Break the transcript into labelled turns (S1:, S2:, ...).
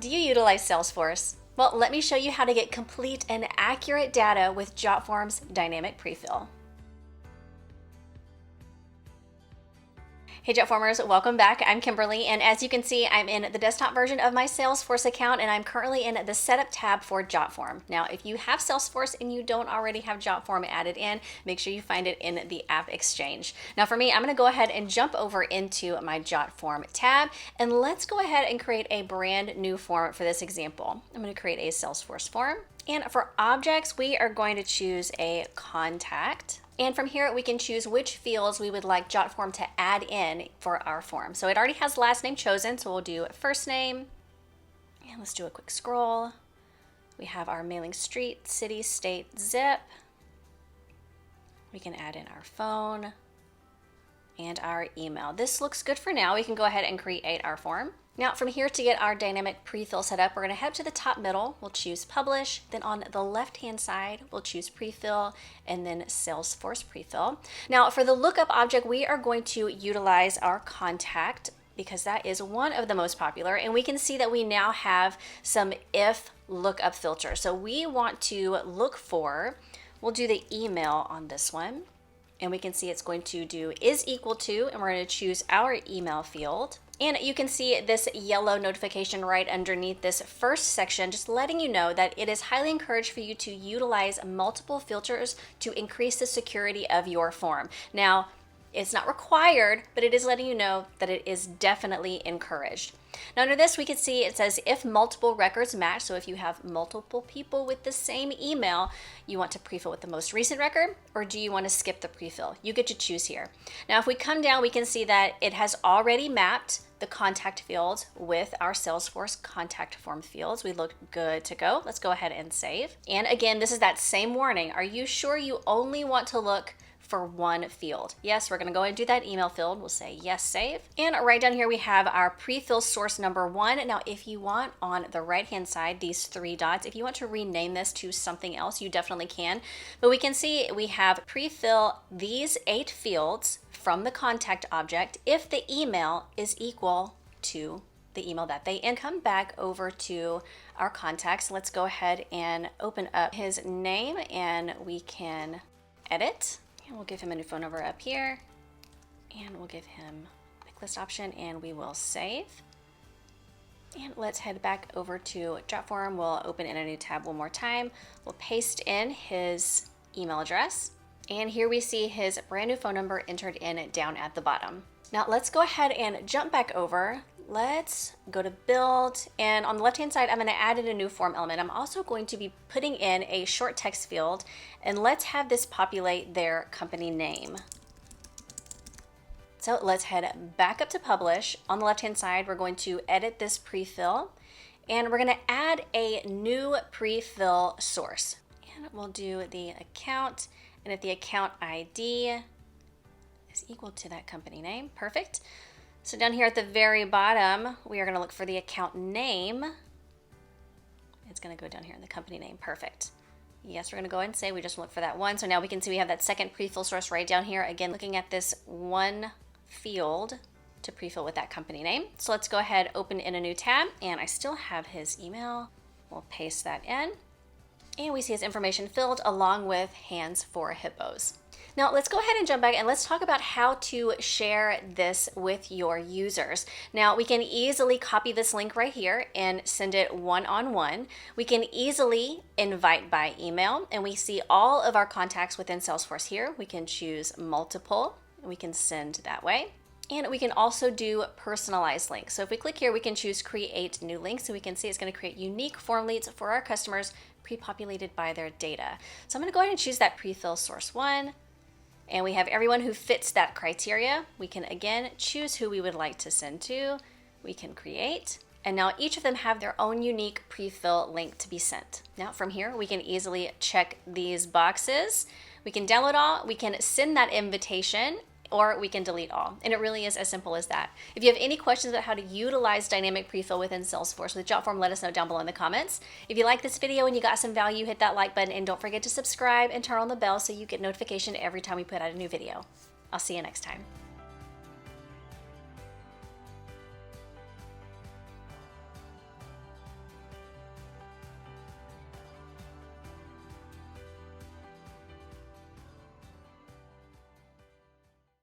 S1: Do you utilize Salesforce? Well, let me show you how to get complete and accurate data with Jotform's dynamic prefill. Hey Jotformers, welcome back. I'm Kimberly, and as you can see, I'm in the desktop version of my Salesforce account, and I'm currently in the Setup tab for Jotform. Now, if you have Salesforce and you don't already have Jotform added in, make sure you find it in the App Exchange. Now, for me, I'm going to go ahead and jump over into my Jotform tab, and let's go ahead and create a brand new form for this example. I'm going to create a Salesforce form, and for objects, we are going to choose a contact. And from here, we can choose which fields we would like Jotform to add in for our form. So it already has last name chosen, so we'll do first name. And let's do a quick scroll. We have our mailing street, city, state, zip. We can add in our phone and our email. This looks good for now. We can go ahead and create our form. Now from here, to get our dynamic prefill set up, we're going to head to the top middle. We'll choose publish. Then on the left hand side, we'll choose prefill and then Salesforce prefill. Now for the lookup object, we are going to utilize our contact because that is one of the most popular. And we can see that we now have some if lookup filters. So we want to look for, we'll do the email on this one. And we can see it's going to do is equal to, and we're going to choose our email field. And you can see this yellow notification right underneath this first section, just letting you know that it is highly encouraged for you to utilize multiple filters to increase the security of your form. Now, it's not required, but it is letting you know that it is definitely encouraged. Now under this, we can see it says if multiple records match. So if you have multiple people with the same email, you want to prefill with the most recent record, or do you want to skip the prefill? You get to choose here. Now, if we come down, we can see that it has already mapped the contact fields with our Salesforce contact form fields. We look good to go. Let's go ahead and save. And again, this is that same warning. Are you sure you only want to look for one field? Yes, we're going to go ahead and do that email field. We'll say yes, save. And right down here, we have our prefill source number 1. Now, if you want on the right-hand side, these 3 dots, if you want to rename this to something else, you definitely can. But we can see we have prefill these 8 fields from the contact object if the email is equal to the email that they in. Come back over to our contacts. Let's go ahead and open up his name and we can edit. And we'll give him a new phone number up here, and we'll give him a pick list option, and we will save. And let's head back over to Jotform. We'll open in a new tab one more time. We'll paste in his email address, and here we see his brand new phone number entered in down at the bottom. Now let's go ahead and jump back over. Let's go to build, and on the left hand side, I'm going to add in a new form element. I'm also going to be putting in a short text field, and let's have this populate their company name. So let's head back up to publish. On the left hand side, we're going to edit this prefill, and we're going to add a new prefill source. And we'll do the account, and if the account ID is equal to that company name, perfect. So down here at the very bottom, we are going to look for the account name. It's going to go down here in the company name. Perfect. Yes, we're going to go ahead and say we just look for that one. So now we can see we have that second prefill source right down here. Again, looking at this one field to prefill with that company name. So let's go ahead, open in a new tab, and I still have his email. We'll paste that in. And we see his information filled along with hands for hippos. Now let's go ahead and jump back and let's talk about how to share this with your users. Now we can easily copy this link right here and send it one-on-one. We can easily invite by email, and we see all of our contacts within Salesforce here. We can choose multiple, and we can send that way. And we can also do personalized links. So if we click here, we can choose create new links, and we can see it's going to create unique form leads for our customers pre-populated by their data. So I'm going to go ahead and choose that prefill source 1. And we have everyone who fits that criteria. We can again choose who we would like to send to. We can create. And now each of them have their own unique prefill link to be sent. Now from here, we can easily check these boxes. We can download all, we can send that invitation, or we can delete all. And it really is as simple as that. If you have any questions about how to utilize dynamic prefill within Salesforce with Jotform, let us know down below in the comments. If you like this video and you got some value, hit that like button, and don't forget to subscribe and turn on the bell so you get notification every time we put out a new video. I'll see you next time.